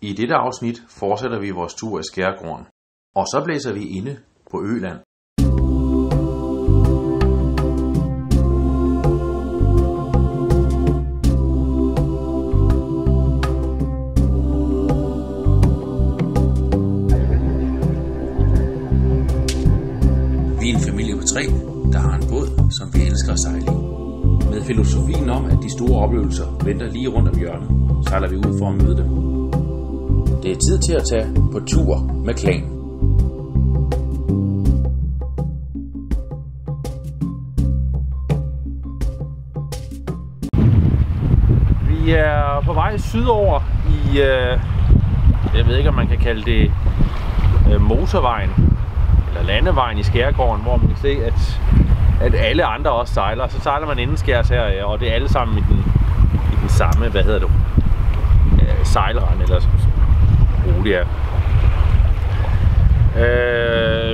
I dette afsnit fortsætter vi vores tur i skærgården, og så blæser vi inde på Øland. Vi er en familie på 3, der har en båd, som vi elsker at sejle i. Med filosofien om, at de store oplevelser venter lige rundt om hjørnet, sejler vi ud for at møde dem. Det er tid til at tage på tur med Klan. Vi er på vej sydover i, jeg ved ikke om man kan kalde det motorvejen, eller landevejen i skærgården, hvor man kan se, at alle andre også sejler. Så sejler man indenskærs her, og det er alle sammen i den samme, sejlrand, eller rute her.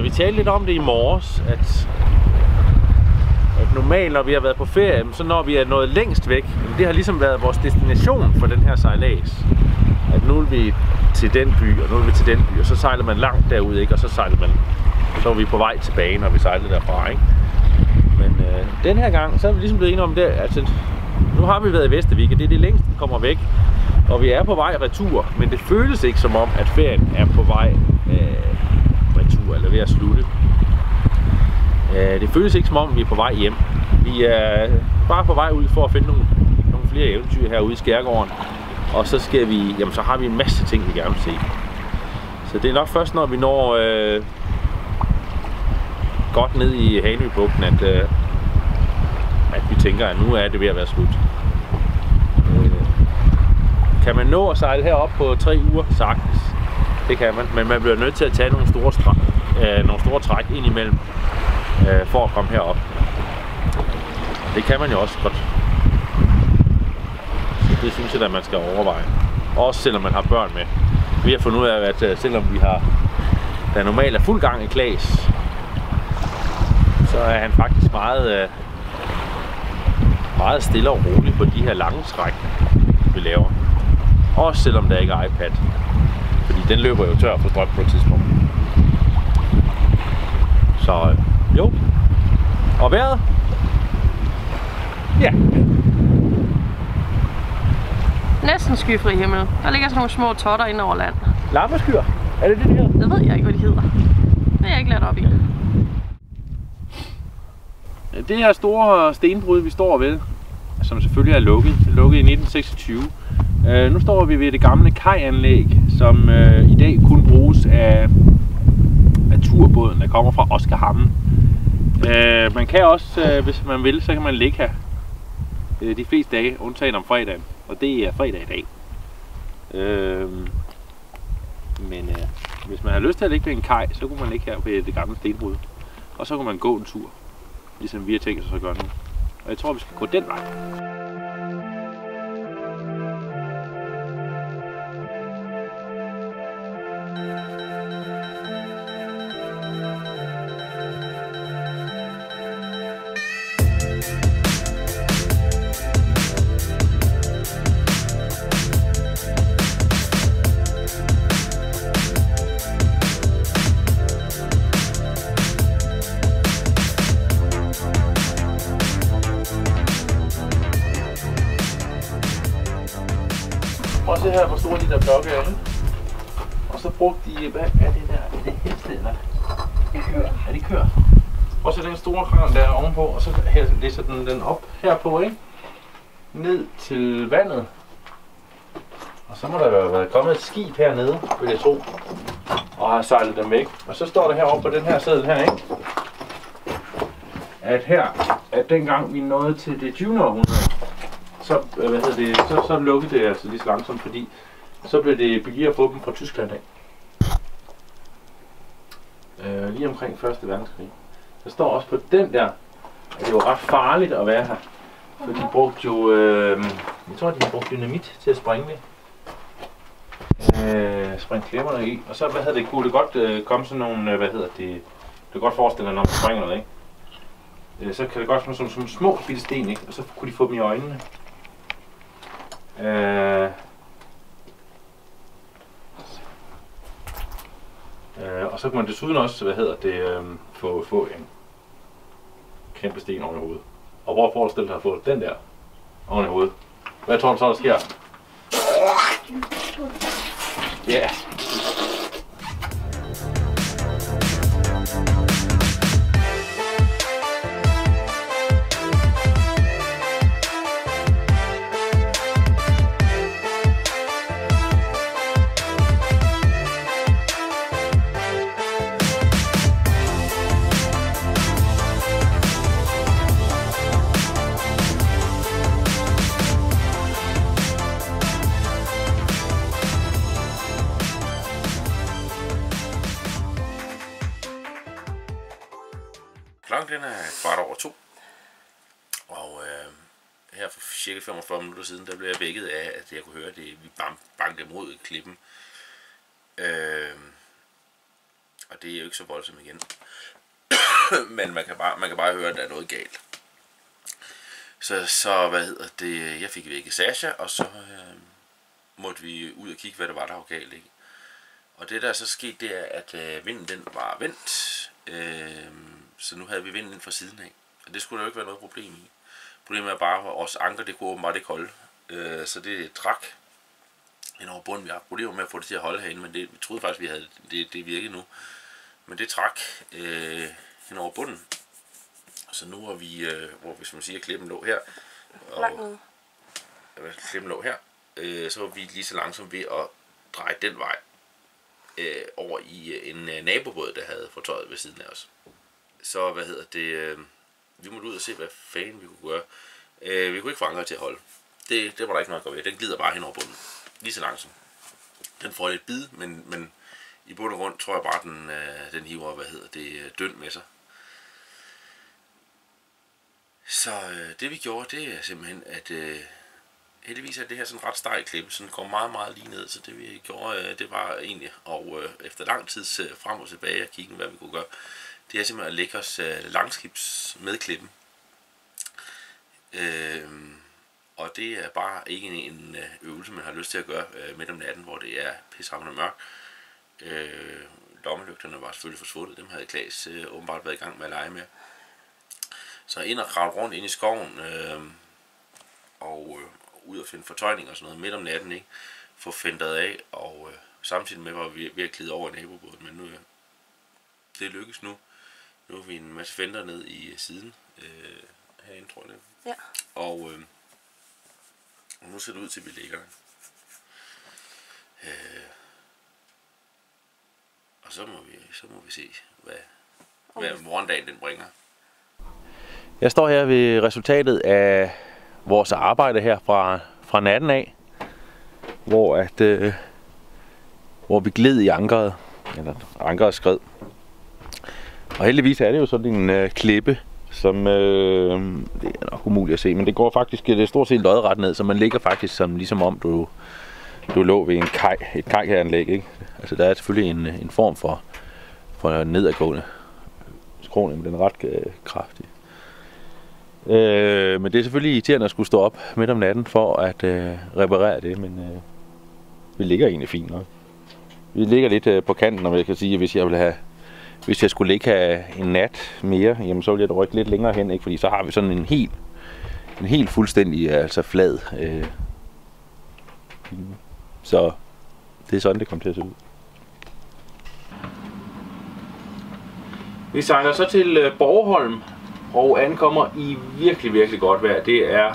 Vi talte lidt om det i morges, at normalt, når vi har været på ferie, så når vi er nået længst væk, det har ligesom været vores destination for den her sejlads. At nu er vi til den by, og nu er vi til den by, og så sejler man langt derud, ikke? Og så er vi på vej tilbage, når vi sejler derfra, ikke? Men den her gang, så er vi ligesom blevet enige om det, altså nu har vi været i Vestervig, og det er det længste, vi kommer væk. Og vi er på vej retur, men det føles ikke som om, at ferien er på vej retur, eller ved at slutte. Det føles ikke som om, vi er på vej hjem. Vi er bare på vej ud for at finde nogle flere eventyr herude i skærgården. Og så så har vi en masse ting, vi gerne vil se. Så det er nok først, når vi når godt ned i Hanøbugten, at vi tænker, at nu er det ved at være slut. Kan man nå at sejle herop på 3 uger? Sagtens. Det kan man, men man bliver nødt til at tage nogle store træk ind imellem, for at komme herop. Det kan man jo også godt. Så det synes jeg, at man skal overveje. Også selvom man har børn med. Vi har fundet ud af, at selvom der normalt er fuld gang i Klaas, så er han faktisk meget stille og rolig på de her lange stræk, vi laver. Også selvom der ikke er iPad. Fordi den løber jo tør for strøm på et tidspunkt. Så jo. Og vejret? Ja. Næsten skyfri himmel. Der ligger sådan nogle små totter ind over land. Lammeskyer? Er det det, de hedder? Det ved jeg ikke, hvad de hedder. Det er jeg ikke lært op i. Det her store stenbrud, vi står ved, som selvfølgelig er lukket. Det er lukket i 1926. Nu står vi ved det gamle kajanlæg, som i dag kun bruges af turbåden, der kommer fra Oskarshamn. Man kan også, hvis man vil, så kan man ligge her de fleste dage, undtagen om fredagen. Og det er fredag i dag. Men hvis man har lyst til at ligge ved en kaj, så kunne man ligge her ved det gamle stenbrud. Og så kunne man gå en tur, ligesom vi har tænkt os at gøre nu. Og jeg tror, vi skal gå den vej. Prøv at se her, hvor store de der blokke er. Og så brugte de, hvad er det der? Er det heste eller? Det kører. Er det kører? Prøv at se den store kran der ovenpå, og så læser den op herpå, ikke? Ned til vandet. Og så må der være kommet et skib hernede, vil jeg tro. Og har sejlet dem væk. Og så står der heroppe på den her seddel her, ikke? At dengang vi nåede til det 20. århundrede, så lukkede det altså lige så langsomt, fordi så blev det billigere at få dem fra Tyskland af. Lige omkring 1. verdenskrig. Der står også på den der, at det var ret farligt at være her. For de brugte jo, jeg tror de brugte dynamit til at sprænge det. Springe klemmerne i. Og så, kunne det godt komme sådan nogle, det kan godt forestille dig, når man springer noget, ikke? Så kan det godt komme sådan nogle små bitte sten, ikke? Og så kunne de få dem i øjnene. Og så kan man desuden også, få en kæmpe sten oven i hovedet. Og hvor forestiller dig at få den der oven i hovedet? Hvad tror du så, der sker? Ja. Yeah. Klokken den er 2:15, og her for cirka 45 minutter siden, der blev jeg vækket af, at jeg kunne høre, at vi bankede mod klippen. Og det er jo ikke så voldsomt igen. Men man kan bare høre, at der er noget galt. Så jeg fik vækket Sasha, og så måtte vi ud og kigge, hvad det var, der var galt, ikke? Og det der så skete, det er, at vinden den var vendt. Så nu havde vi vinden ind fra siden af. Og det skulle der jo ikke være noget problem i. Problemet er bare, at vores anker, det kunne åbenbart ikke holde. Så det trak ind over bunden. Vi har problemer med at få det til at holde herinde, men vi troede faktisk, vi havde det virkede nu. Men det trak ind over bunden. Så nu er vi, hvor hvis man siger, klippen lå her. Og klippen lå her. Så var vi lige så langsomt ved at dreje den vej over i en nabobåd, der havde fortøjet ved siden af os. Så vi måtte ud og se, hvad fanden vi kunne gøre. Vi kunne ikke få anker til at holde. Det var der ikke noget at gøre ved. Den glider bare hen over bunden. Lige så langsomt. Den får lidt bid, men i bund og grund tror jeg bare, den hiver, døn med sig. Så det vi gjorde, det er simpelthen, at heldigvis er det her sådan ret stejl klippe, så den går meget, meget lige ned. Så det vi gjorde, det var egentlig, og efter lang tids frem og tilbage og kigge, hvad vi kunne gøre, det er simpelthen at lægge os langskibs med klippen. Og det er bare ikke en øvelse, man har lyst til at gøre midt om natten, hvor det er pissehamrende mørkt. Lommelygterne var selvfølgelig forsvundet, dem havde Klaas åbenbart været i gang med at lege med. Så ind og kravle rundt ind i skoven, og ud og finde fortøjning og sådan noget midt om natten, ikke? Få fendret af, og samtidig med var vi ved at glide over i nabobåden, men nu det lykkes nu. Nu er vi en masse fender ned i siden herinde, tror jeg det. Ja. Og nu ser det ud til, at vi ligger der. Og så må vi se, hvad morgendagen den bringer. Jeg står her ved resultatet af vores arbejde her fra natten af, hvor vi gled i ankeret, eller ankeret skred. Og heldigvis er det jo sådan en klippe, som det er nok umuligt at se, men det går faktisk, det er stort set lodret ned, så man ligger faktisk ligesom om du lå ved et kajanlæg, ikke? Altså der er selvfølgelig en form for nedadgående skråning, men den er ret kraftig. Men det er selvfølgelig irriterende at skulle stå op midt om natten for at reparere det, men vi ligger egentlig fint nok. Vi ligger lidt på kanten, og jeg kan sige, at hvis jeg skulle ligge her en nat mere, jamen så ville jeg da rykke lidt længere hen, ikke? Fordi så har vi sådan en helt fuldstændig flad. Så det er sådan, det kommer til at se ud. Vi sejler så til Borgholm og ankommer i virkelig, virkelig godt vejr. Det er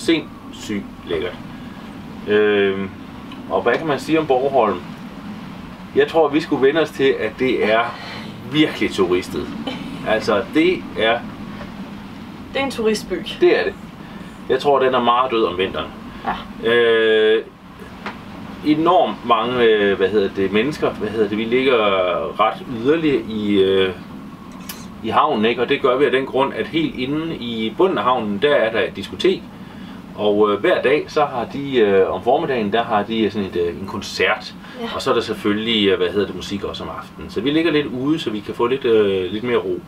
sindssygt lækkert. Og hvad kan man sige om Borgholm? Jeg tror, vi skulle vende os til, at det er virkelig turistet. Altså, det er en turistby. Det er det. Jeg tror, den er meget død om vinteren. Ja. Enormt mange, mennesker. Vi ligger ret yderligt i havnen, ikke? Og det gør vi af den grund, at helt inde i bunden af havnen, der er der et diskotek. Og hver dag, så har de, om formiddagen, der har de sådan en koncert. Ja. Og så er der selvfølgelig, musik også om aftenen. Så vi ligger lidt ude, så vi kan få lidt mere ro.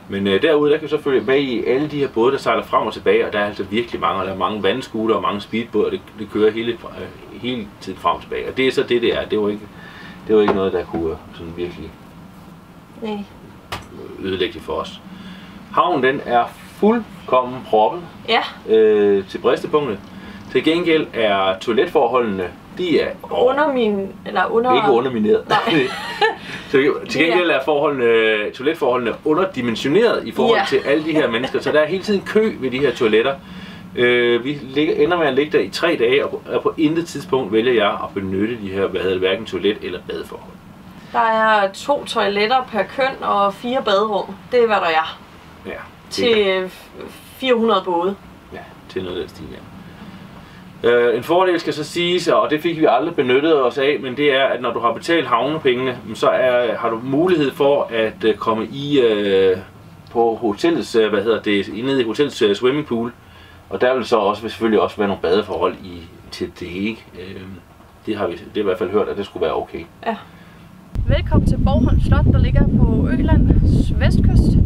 Men derude, der kan vi selvfølgelig bag i alle de her både, der sejler frem og tilbage, og der er altså virkelig mange. Der er mange vandscooter og mange speedbåde, og det kører hele tiden frem og tilbage. Og det er så det er. Det var ikke noget, der kunne sådan virkelig Nej. Ødelæggeligt for os. Havnen den er fuldkommen proppet til bristepunktet. Til gengæld er toiletforholdene, de er ikke undermineret. Til gengæld er toiletforholdene underdimensioneret i forhold til alle de her mennesker, så der er hele tiden kø ved de her toiletter. Vi ender med at ligge der i 3 dage, og på intet tidspunkt vælger jeg at benytte de her, hverken toilet eller badeforhold. Der er 2 toiletter per køn og 4 baderum. Det er hvad der er. Ja. Til 400 både. Ja, til noget af den stil, ja. En fordel skal så siges, og det fik vi aldrig benyttet os af, men det er, at når du har betalt havnepengene, så har du mulighed for at komme på hotellets, nede i hotellets swimmingpool, og der vil så også selvfølgelig også være nogle badeforhold til det, ikke? Det har i hvert fald hørt, at det skulle være okay. Ja. Velkommen til Borgholm Slot, der ligger på Ølands vestkyst.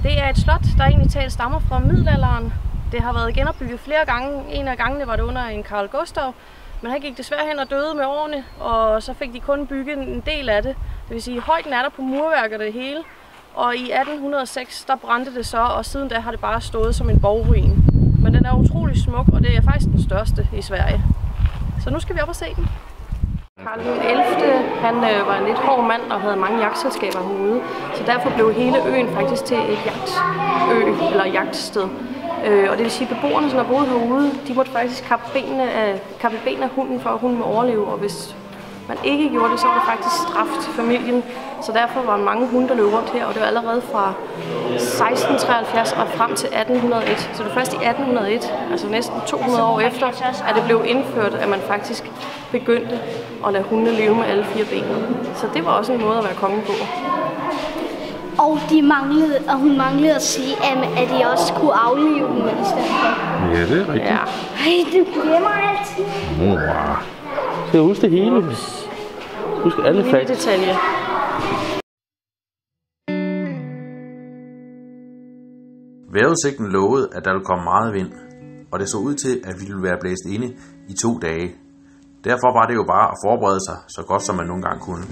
Det er et slot, der egentlig talt stammer fra middelalderen. Det har været genopbygget flere gange. En af gangene var det under en Carl Gustav, men han gik desværre hen og døde med årene, og så fik de kun bygget en del af det. Det vil sige, højden er der på murværket det hele, og i 1806 der brændte det så, og siden da har det bare stået som en borgruin. Men den er utrolig smuk, og det er faktisk den største i Sverige. Så nu skal vi op og se den. Karl XI, han var en lidt hård mand og havde mange jagtselskaber herude, så derfor blev hele øen faktisk til et jagtsted. Og det vil sige, at beboerne, som har boet herude, de måtte faktisk kappe benene af hunden, for at hunden må overleve. Og hvis man ikke gjorde det, så var det faktisk straf til familien. Så derfor var mange hunde, der løb rundt her, og det var allerede fra 1673 og frem til 1801. Så det var først i 1801, altså næsten 200 år efter, at det blev indført, at man faktisk begyndte at lade hundene leve med alle 4 ben. Så det var også en måde at være konge på. Og hun manglede at sige, at de også kunne aflive dem i stedet for. Ja, det er rigtigt. Ja. Ej, du glemmer altid. Wow. Skal jeg huske det hele? Husk alle fag. Detaljer. Vejrudsigten lovede, at der ville komme meget vind, og det så ud til, at vi ville være blæst inde i 2 dage. Derfor var det jo bare at forberede sig så godt, som man nogle gange kunne.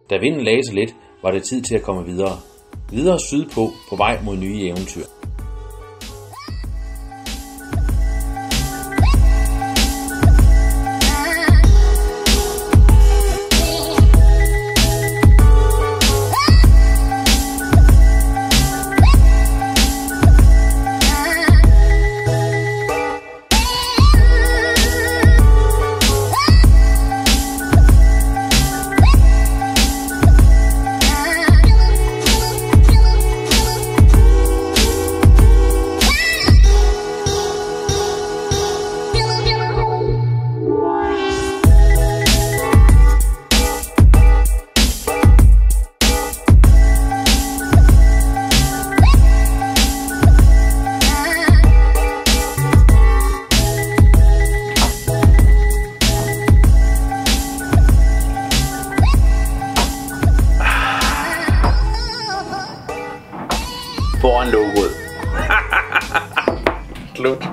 Da vinden lagde sig lidt, var det tid til at komme videre. Videre sydpå på vej mod nye eventyr. Foran logoet. Slut.